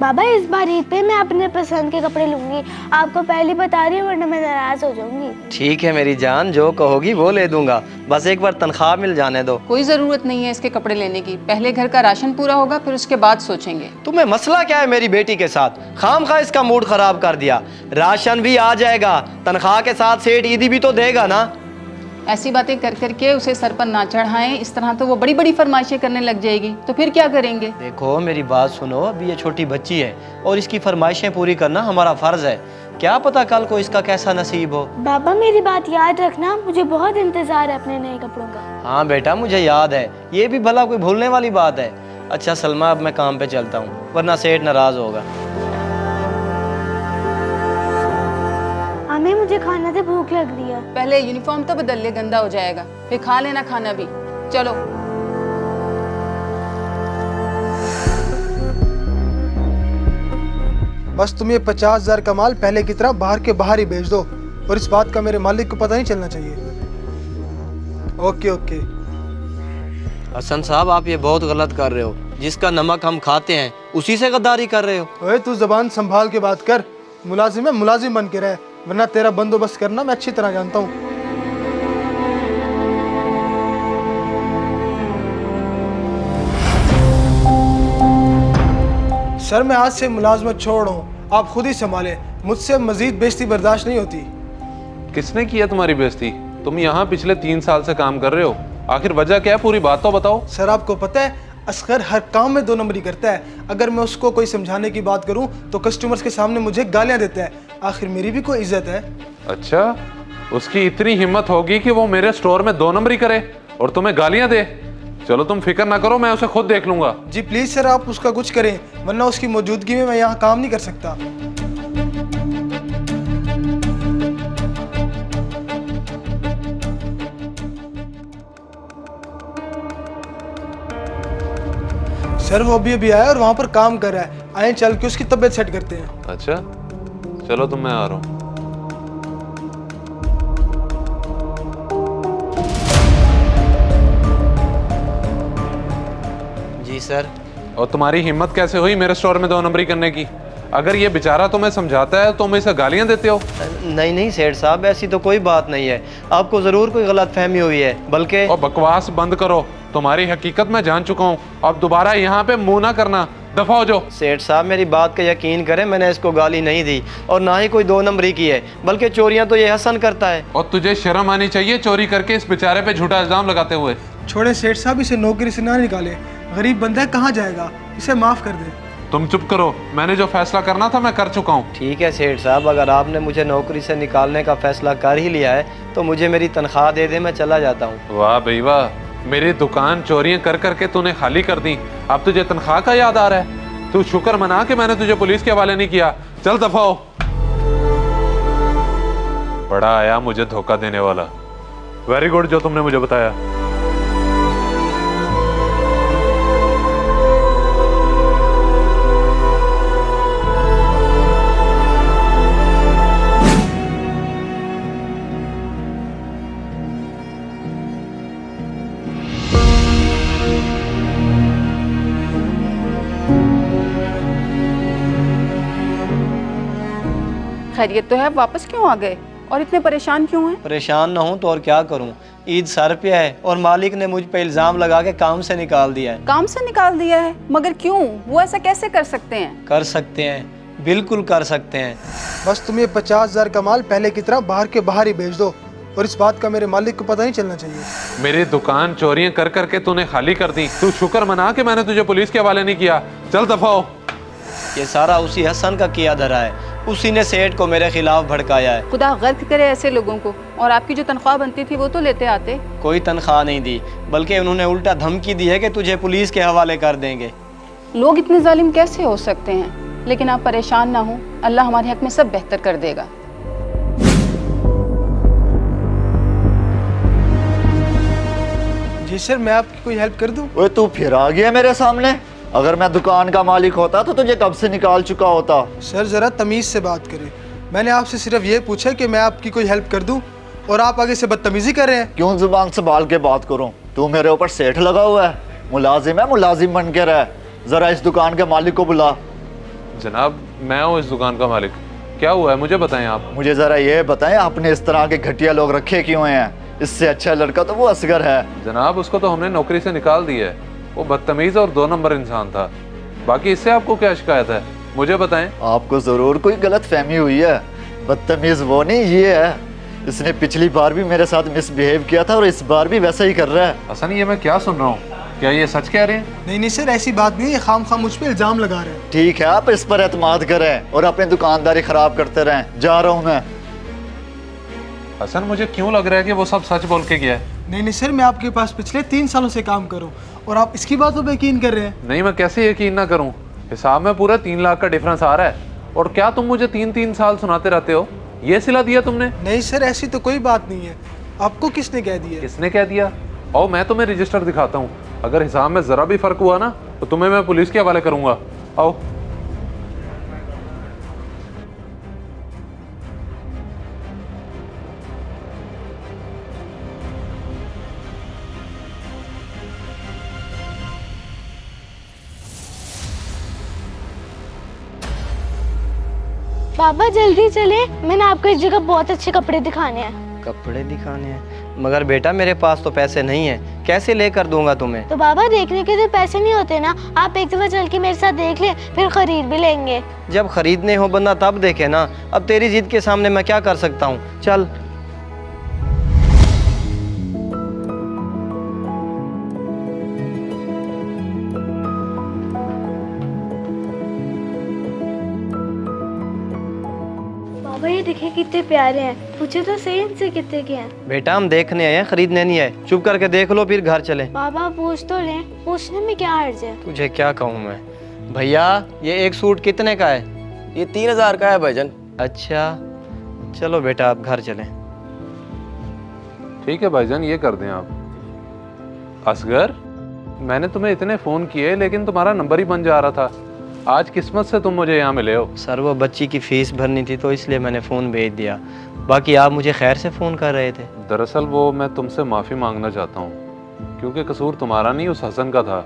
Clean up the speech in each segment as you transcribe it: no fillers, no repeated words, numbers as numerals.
बाबा इस बार ईद पे मैं अपने पसंद के कपड़े लूंगी, आपको पहले बता रही हूँ वरना मैं नाराज हो जाऊंगी। ठीक है मेरी जान, जो कहोगी वो ले दूंगा, बस एक बार तनख्वाह मिल जाने दो। कोई जरूरत नहीं है इसके कपड़े लेने की, पहले घर का राशन पूरा होगा फिर उसके बाद सोचेंगे। तुम्हें मसला क्या है मेरी बेटी के साथ? खामखा इसका मूड खराब कर दिया। राशन भी आ जाएगा, तनख्वाह के साथ सेठ ईदी भी तो देगा ना। ऐसी बातें कर करके उसे सर पर ना चढ़ाएं, इस तरह तो वो बड़ी बड़ी फरमाइशें करने लग जाएगी, तो फिर क्या करेंगे? देखो मेरी बात सुनो, अभी ये छोटी बच्ची है और इसकी फरमाइशें पूरी करना हमारा फर्ज है। क्या पता कल को इसका कैसा नसीब हो। बाबा मेरी बात याद रखना, मुझे बहुत इंतजार है अपने नए कपड़ों का। हाँ बेटा मुझे याद है, ये भी भला कोई भूलने वाली बात है। अच्छा सलमा, अब मैं काम पे चलता हूँ वरना सेठ नाराज होगा। हमें मुझे खाना से भूख लग रही है। पहले यूनिफॉर्म तो बदल ले, गंदा हो जाएगा, फिर खा लेना खाना भी। चलो। बस तुम ये 50,000 का माल पहले की तरह बाहर के बाहर ही भेज दो, और इस बात का मेरे मालिक को पता नहीं चलना चाहिए। Okay okay. हसन साहब आप ये बहुत गलत कर रहे हो, जिसका नमक हम खाते हैं उसी से गद्दारी कर रहे हो। ओए तू जबान संभाल के बात कर, मुलाजिम है मुलाजिम बन के रहे, वरना तेरा बंदोबस्त करना मैं अच्छी तरह जानता हूँ। सर मैं आज से मुलाजमत छोड़ रहा हूँ, आप खुद ही संभालें, मुझसे मजीद बेइज्जती बर्दाश्त नहीं होती। किसने किया तुम्हारी बेइज्जती? तुम यहाँ पिछले 3 साल से काम कर रहे हो, आखिर वजह क्या है? पूरी बात तो बताओ। सर आपको पता है असगर हर काम में 2 नंबरी करता है। अगर मैं उसको कोई समझाने की बात करूं तो कस्टमर्स के सामने मुझे गालियां देता है। आखिर मेरी भी कोई इज्जत है। अच्छा, उसकी इतनी हिम्मत होगी कि वो मेरे स्टोर में 2 नंबरी करे और तुम्हें गालियां दे? चलो तुम फिक्र ना करो, मैं उसे खुद देख लूंगा। जी प्लीज सर आप उसका कुछ करें, वरना उसकी मौजूदगी में मैं यहाँ काम नहीं कर सकता। सर वो अभी आया और वहाँ पर काम कर रहा है, आए चल के उसकी तबीयत सेट करते हैं। अच्छा चलो, तुम मैं आ रहा हूँ। जी सर। और तुम्हारी हिम्मत कैसे हुई मेरे स्टोर में 2 नंबरी करने की? अगर ये बेचारा तुम्हें समझाता है तो तुम इसे गालियां देते हो? नहीं नहीं सेठ साहब, ऐसी तो कोई बात नहीं है, आपको जरूर कोई गलत फहमी हुई है। बल्कि और बकवास बंद करो, तुम्हारी हकीकत मैं जान चुका हूँ, अब दोबारा यहाँ पे मुंह ना करना, दफा हो जाओ। सेठ साहब मेरी बात का यकीन करें, मैंने इसको गाली नहीं दी और ना ही कोई 2 नंबरी की है, बल्कि चोरियां तो ये हसन करता है। और तुझे शर्म आनी चाहिए चोरी करके इस बेचारे पे झूठा इल्जाम लगाते हुए। छोड़े सेठ साहब, इसे नौकरी से ना निकाले, गरीब बंदा है, कहाँ जाएगा, इसे माफ कर दे। तुम चुप करो, मैंने जो फैसला करना था मैं कर चुका हूँ। ठीक है सेठ साहब, अगर आपने मुझे नौकरी से निकालने का फैसला कर ही लिया है तो मुझे मेरी तनख्वाह दे दे, मैं चला जाता हूँ। वाह भाई वाह, मेरी दुकान चोरियां कर करके तूने खाली कर दी, अब तुझे तनख्वाह का याद आ रहा है? तू शुक्र मना कि मैंने तुझे पुलिस के हवाले नहीं किया। चल दफा हो। बड़ा आया मुझे धोखा देने वाला। वेरी गुड जो तुमने मुझे बताया। खैरियत तो है, वापस क्यों आ गए और इतने परेशान क्यों हैं? परेशान ना हूँ तो और क्या करूँ, ईद सर पे है और मालिक ने मुझ पे इल्जाम लगा के काम से निकाल दिया है। काम से निकाल दिया है? मगर क्यों? वो ऐसा कैसे कर सकते हैं? कर सकते हैं, बिल्कुल कर सकते हैं। बस तुम ये 50,000 का माल पहले की तरह बाहर के बाहर ही भेज दो, और इस बात का मेरे मालिक को पता नहीं चलना चाहिए। मेरी दुकान चोरियां कर करके तूने खाली कर दी, तू शुक्र मना कि मैंने तुझे पुलिस के हवाले नहीं किया। चल दफा हो। ये सारा उसी हसन का किया धरा है, उसी ने सेठ को मेरे खिलाफ भड़काया है। खुदा गर्क करे ऐसे लोगों को। और आपकी जो तनख्वाह बनती थी वो तो लेते आते। कोई तनख्वाह नहीं दी, बल्कि उन्होंने उल्टा धमकी दी है कि तुझे पुलिस के हवाले कर देंगे। लोग इतने जालिम कैसे हो सकते हैं? लेकिन आप परेशान ना हो, अल्लाह हमारे हक में सब बेहतर कर देगा। जी सर, मैं आपकी कोई हेल्प कर दूं? ओए तू फिर आ गया मेरे सामने? अगर मैं दुकान का मालिक होता तो तुझे कब से निकाल चुका होता। सर जरा तमीज से बात करें, मैंने आपसे सिर्फ ये पूछा कि मैं आपकी कोई हेल्प कर दूं, और आप आगे से बदतमीजी कर रहे हैं। क्यों जुबान संभाल के बात करूं? तू मेरे ऊपर सेठ लगा हुआ है, मुलाजिम है मुलाजिम बन के रह। जरा इस दुकान के मालिक को बुला। जनाब मैं हूँ इस दुकान का मालिक। क्या हुआ है मुझे बताएं आप। मुझे जरा ये बताएं, आपने इस तरह के घटिया लोग रखे क्यों हैं? इससे अच्छा लड़का तो वो असगर है। जनाब उसको तो हमने नौकरी से निकाल दिया है, वो बदतमीज़ और 2 नंबर इंसान था। बाकी इससे आपको क्या शिकायत है मुझे बताएं। आपको जरूर कोई गलत फहमी हुई है। बदतमीज वो नहीं, ये है। इसने पिछली बार भी मेरे साथ मिसबिहेव किया था और इस बार भी वैसा ही कर रहा है। हसन ये मैं क्या सुन रहा हूँ, क्या ये सच कह रहे हैं? नहीं नहीं सर, ऐसी बात नहीं है, ये खाम खाम मुझ पे इल्ज़ाम लगा रहे हैं। ठीक है, आप इस पर एतमाद करें और अपनी दुकानदारी खराब करते रहें। जा रहा हूँ मैं। हसन मुझे क्यों लग रहा है कि वो सब सच बोल के गया है। नहीं नहीं सर, मैं आपके पास पिछले 3 सालों से काम करूँ और आप इसकी बातों पर यकीन कर रहे हैं। नहीं मैं कैसे यकीन ना करूं, हिसाब में पूरा 3 लाख का डिफरेंस आ रहा है। और क्या तुम मुझे 3-3 साल सुनाते रहते हो, ये सिला दिया तुमने? नहीं सर, ऐसी तो कोई बात नहीं है। आपको किसने कह दिया? किसने कह दिया? आओ मैं तुम्हें रजिस्टर दिखाता हूँ, अगर हिसाब में जरा भी फर्क हुआ ना तो तुम्हें मैं पुलिस के हवाले करूंगा। आओ। पापा जल्दी चले, मैंने आपको एक जगह बहुत अच्छे कपड़े दिखाने हैं। कपड़े दिखाने हैं? मगर बेटा मेरे पास तो पैसे नहीं है, कैसे लेकर दूंगा तुम्हें? तो बाबा देखने के तो पैसे नहीं होते ना, आप एक दफा चल के मेरे साथ देख ले, फिर खरीद भी लेंगे। जब खरीदने हो बंदा तब देखे ना, अब तेरी जिद के सामने मैं क्या कर सकता हूँ। चल। बाबा ये देखिए कितने प्यारे हैं, पूछे तो सही इनसे कितने के हैं। बेटा हम देखने आए हैं, खरीदने नहीं आए। चुप करके देख लो फिर घर चले। बाबा पूछ तो लें, पूछने में क्या हर्ज है। तुझे क्या कहूँ मैं। भैया ये एक सूट कितने का है? ये 3000 का है भाईजान। अच्छा चलो बेटा आप घर चलें। ठीक है भाईजान, ये कर दें आप। असगर मैंने तुम्हें इतने फ़ोन किए लेकिन तुम्हारा नंबर ही बंद जा रहा था। आज किस्मत से तुम मुझे यहाँ मिले हो। सर वो बच्ची की फ़ीस भरनी थी तो इसलिए मैंने फ़ोन भेज दिया, बाकी आप मुझे खैर से फ़ोन कर रहे थे। दरअसल वो मैं तुमसे माफ़ी मांगना चाहता हूँ, क्योंकि कसूर तुम्हारा नहीं उस हसन का था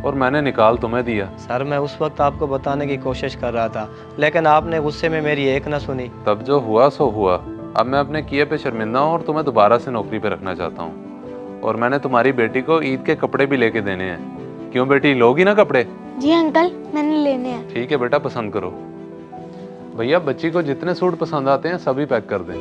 और मैंने निकाल तुम्हें दिया। सर मैं उस वक्त आपको बताने की कोशिश कर रहा था, लेकिन आपने गुस्से में मेरी एक ना सुनी। तब जो हुआ सो हुआ। अब मैं अपने किए पे शर्मिंदा हूँ और तुम्हें दोबारा से नौकरी पे रखना चाहता हूँ। और मैंने तुम्हारी बेटी को ईद के कपड़े भी लेके देने हैं। क्यों बेटी, लोगी ना कपड़े? जी अंकल मैंने लेने हैं। ठीक है बेटा, पसंद करो। भैया बच्ची को जितने सूट पसंद आते हैं सभी पैक कर दें।